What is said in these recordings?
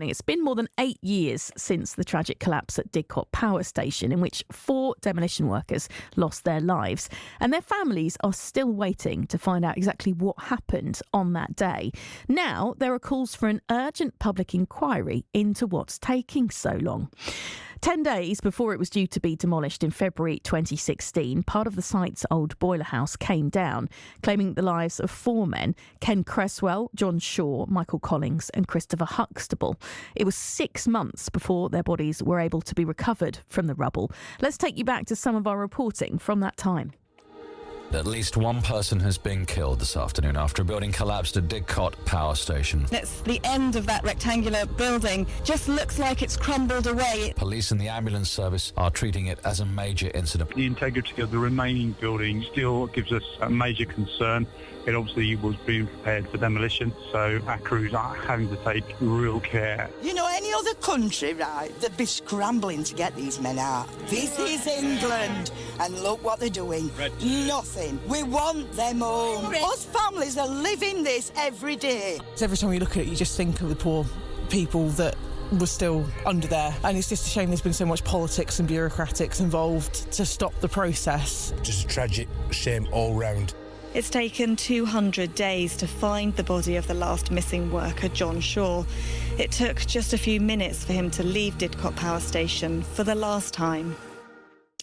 It's been more than 8 years since the tragic collapse at Didcot power station, in which 4 demolition workers lost their lives, and their families are still waiting to find out exactly what happened on that day. Now there are calls for an urgent public inquiry into what's taking so long. 10 days before it was due to be demolished in February 2016, part of the site's old boiler house came down, claiming the lives of 4 men: Ken Cresswell, John Shaw, Michael Collings and Christopher Huxtable. It was 6 months before their bodies were able to be recovered from the rubble. Let's take you back to some of our reporting from that time. At least one person has been killed this afternoon after a building collapsed at Didcot power station. It's the end of that rectangular building. Just looks like it's crumbled away. Police and the ambulance service are treating it as a major incident. The integrity of the remaining building still gives us a major concern. It obviously was being prepared for demolition, so our crews are having to take real care. You know, any other country, right, that'd be scrambling to get these men out. This is England, and look what they're doing. Nothing. We want them home. Us families are living this every day. Every time you look at it, you just think of the poor people that were still under there, and it's just a shame there's been so much politics and bureaucratics involved to stop the process. Just a tragic shame all round. It's taken 200 days to find the body of the last missing worker, John Shaw. It took just a few minutes for him to leave Didcot power station for the last time.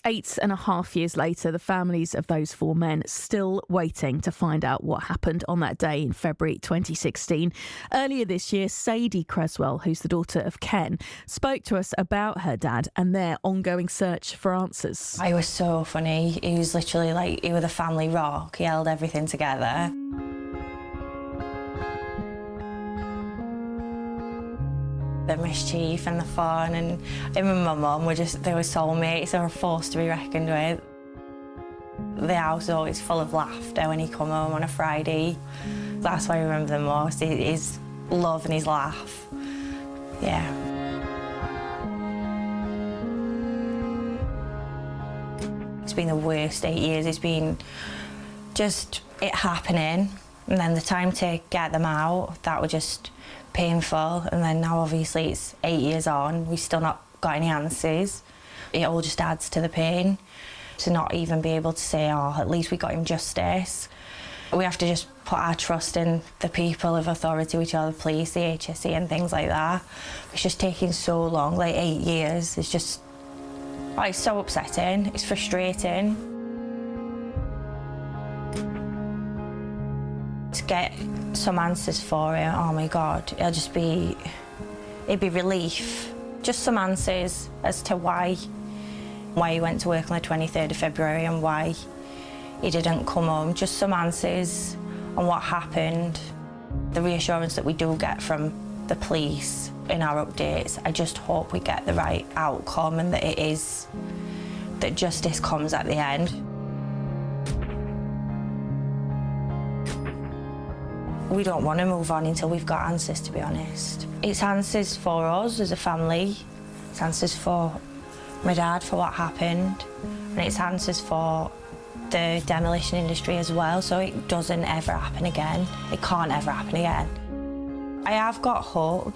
8.5 years later, the families of those 4 men still waiting to find out what happened on that day in February 2016. Earlier this year, Sadie Cresswell, who's the daughter of Ken, spoke to us about her dad and their ongoing search for answers. He was so funny. He was literally like, he was a family rock. He held everything together. The mischief and the fun, and him and my mum they were soulmates. They were a force to be reckoned with. The house was always full of laughter when he come home on a Friday. That's what I remember the most, his love and his laugh. Yeah. It's been the worst 8 years. It's been just it happening, and then the time to get them out, that was just painful. And then now obviously it's 8 years on, we've still not got any answers. It all just adds to the pain to not even be able to say, oh, at least we got him justice. We have to just put our trust in the people of authority, which are the police, the HSE and things like that. It's just taking so long, like 8 years. It's just, oh, it's so upsetting, it's frustrating. To get some answers for him, oh my God, it'd be relief. Just some answers as to why he went to work on the 23rd of February and why he didn't come home. Just some answers on what happened. The reassurance that we do get from the police in our updates, I just hope we get the right outcome and that justice comes at the end. We don't want to move on until we've got answers, to be honest. It's answers for us as a family. It's answers for my dad for what happened. And it's answers for the demolition industry as well, so it doesn't ever happen again. It can't ever happen again. I have got hope,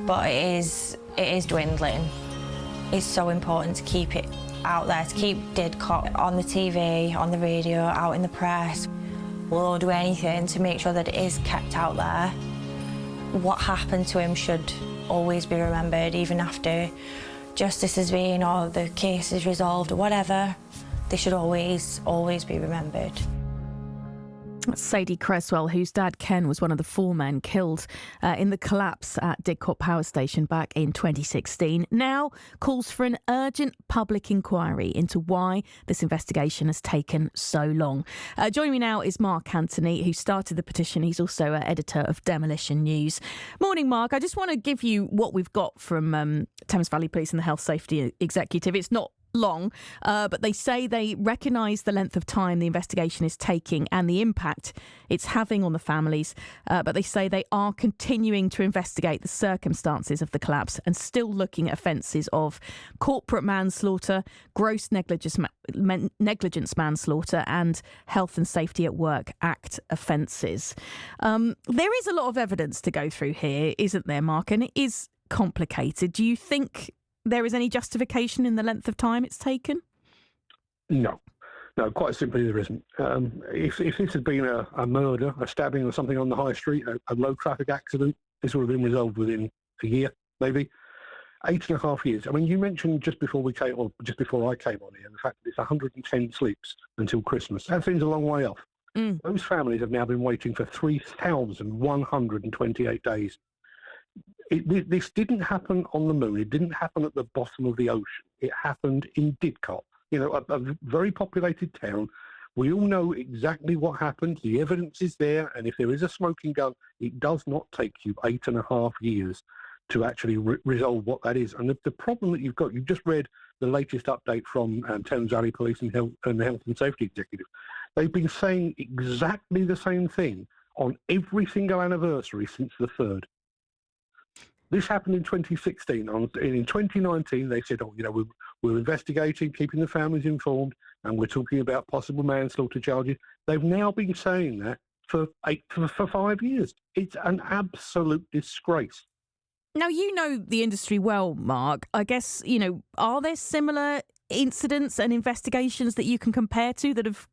but it is dwindling. It's so important to keep it out there, to keep Didcot on the TV, on the radio, out in the press. We'll all do anything to make sure that it is kept out there. What happened to him should always be remembered, even after justice has been or the case is resolved or whatever. They should always be remembered. Sadie Cresswell, whose dad Ken was one of the 4 men killed in the collapse at Didcot power station back in 2016, now calls for an urgent public inquiry into why this investigation has taken so long. Joining me now is Mark Anthony, who started the petition. He's also editor of Demolition News. Morning, Mark. I just want to give you what we've got from Thames Valley Police and the Health Safety Executive. It's not long, but they say they recognise the length of time the investigation is taking and the impact it's having on the families. But they say they are continuing to investigate the circumstances of the collapse and still looking at offences of corporate manslaughter, gross negligence manslaughter and Health and Safety at Work Act offences. There is a lot of evidence to go through here, isn't there, Mark? And it is complicated. Do you think there is any justification in the length of time it's taken? No, quite simply there isn't. If this had been a murder, a stabbing or something on the high street, a low traffic accident, this would have been resolved within a year, maybe. 8.5 years. I mean, you mentioned just before I came on here, the fact that it's 110 sleeps until Christmas. That seems a long way off. Those families have now been waiting for 3,128 days. This didn't happen on the moon. It didn't happen at the bottom of the ocean. It happened in Didcot, a very populated town. We all know exactly what happened. The evidence is there. And if there is a smoking gun, it does not take you 8.5 years to actually resolve what that is. And the problem that you've just read the latest update from Thames Valley Police and the Health and Safety Executive. They've been saying exactly the same thing on every single anniversary since the 3rd. This happened in 2016. In 2019, they said, we're investigating, keeping the families informed, and we're talking about possible manslaughter charges. They've now been saying that for 5 years. It's an absolute disgrace. Now, you know the industry well, Mark. I guess, are there similar incidents and investigations that you can compare to that have,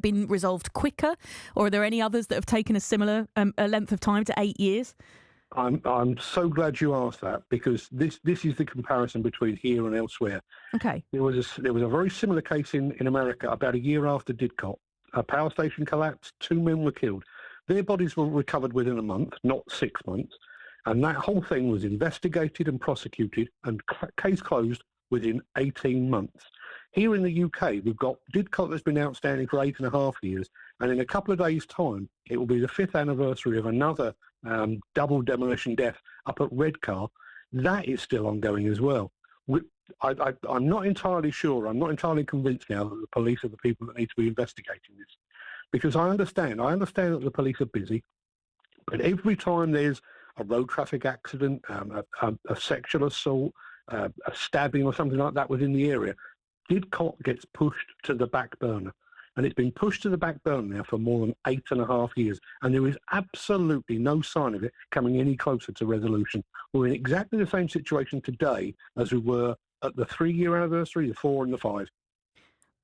been resolved quicker? Or are there any others that have taken a similar a length of time to 8 years? I'm so glad you asked that, because this is the comparison between here and elsewhere. Okay. There was a very similar case in America about a year after Didcot. A power station collapsed, 2 men were killed. Their bodies were recovered within a month, not 6 months. And that whole thing was investigated and prosecuted and case closed within 18 months. Here in the UK, we've got Didcot that's been outstanding for 8.5 years. And in a couple of days' time, it will be the 5th anniversary of another double demolition death up at Redcar. That is still ongoing as well. I'm not entirely sure, I'm not entirely convinced now that the police are the people that need to be investigating this. Because I understand that the police are busy, but every time there's a road traffic accident, a sexual assault, a stabbing or something like that within the area, Didcot gets pushed to the back burner. And it's been pushed to the back burner now for more than 8.5 years. And there is absolutely no sign of it coming any closer to resolution. We're in exactly the same situation today as we were at the 3-year anniversary, the 4 and the 5.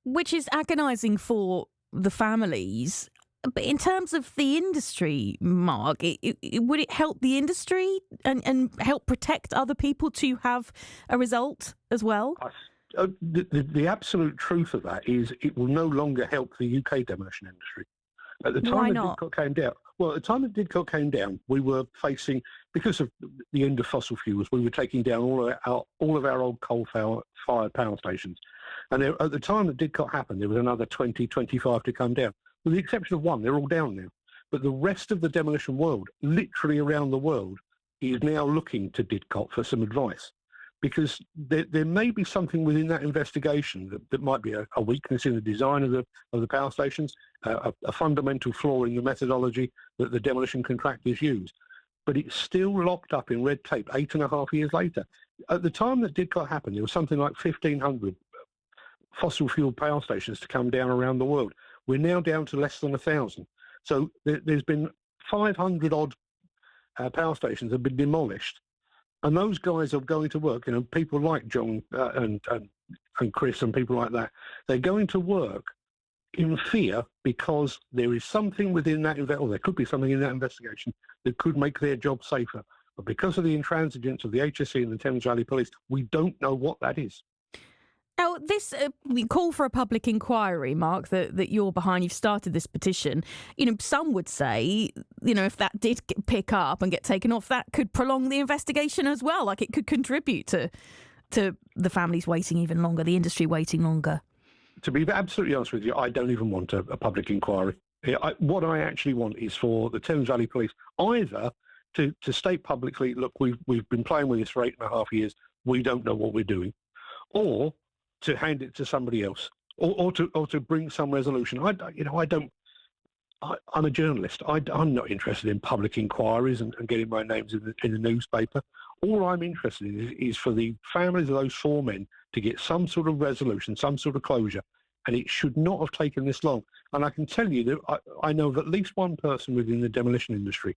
Which is agonising for the families. But in terms of the industry, Mark, would it help the industry and help protect other people to have a result as well? The absolute truth of that is it will no longer help the UK demolition industry. At the time that Didcot came down, we were facing, because of the end of fossil fuels, we were taking down all of our old coal-fired power stations. And at the time that Didcot happened, there was another 20, 25 to come down. With the exception of one, they're all down now. But the rest of the demolition world, literally around the world, is now looking to Didcot for some advice. Because there may be something within that investigation that might be a weakness in the design of the power stations, a fundamental flaw in the methodology that the demolition contractors use. But it's still locked up in red tape 8.5 years later. At the time that Didcot happened, there was something like 1,500 fossil fuel power stations to come down around the world. We're now down to less than 1,000. So there's been 500 odd power stations have been demolished. And those guys are going to work, people like John and Chris and people like that, they're going to work in fear because there is something within that, or there could be something in that investigation that could make their job safer. But because of the intransigence of the HSE and the Thames Valley Police, we don't know what that is. Now, this call for a public inquiry, Mark, that you're behind, you've started this petition. Some would say, if that did pick up and get taken off, that could prolong the investigation as well. Like it could contribute to the families waiting even longer, the industry waiting longer. To be absolutely honest with you, I don't even want a public inquiry. What I actually want is for the Thames Valley Police either to state publicly, look, we've been playing with this for 8.5 years, we don't know what we're doing, or to hand it to somebody else or to bring some resolution. I'm a journalist. I'm not interested in public inquiries and getting my names in the newspaper. All I'm interested in is for the families of those 4 men to get some sort of resolution, some sort of closure. And it should not have taken this long. And I can tell you that I know of at least one person within the demolition industry,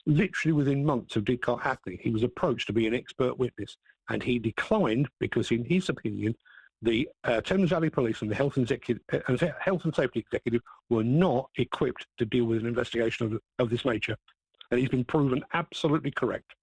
literally within months of Didcot happening, he was approached to be an expert witness, and he declined because, in his opinion, the Thames Valley Police and the Health and Safety Executive were not equipped to deal with an investigation of this nature. And he's been proven absolutely correct.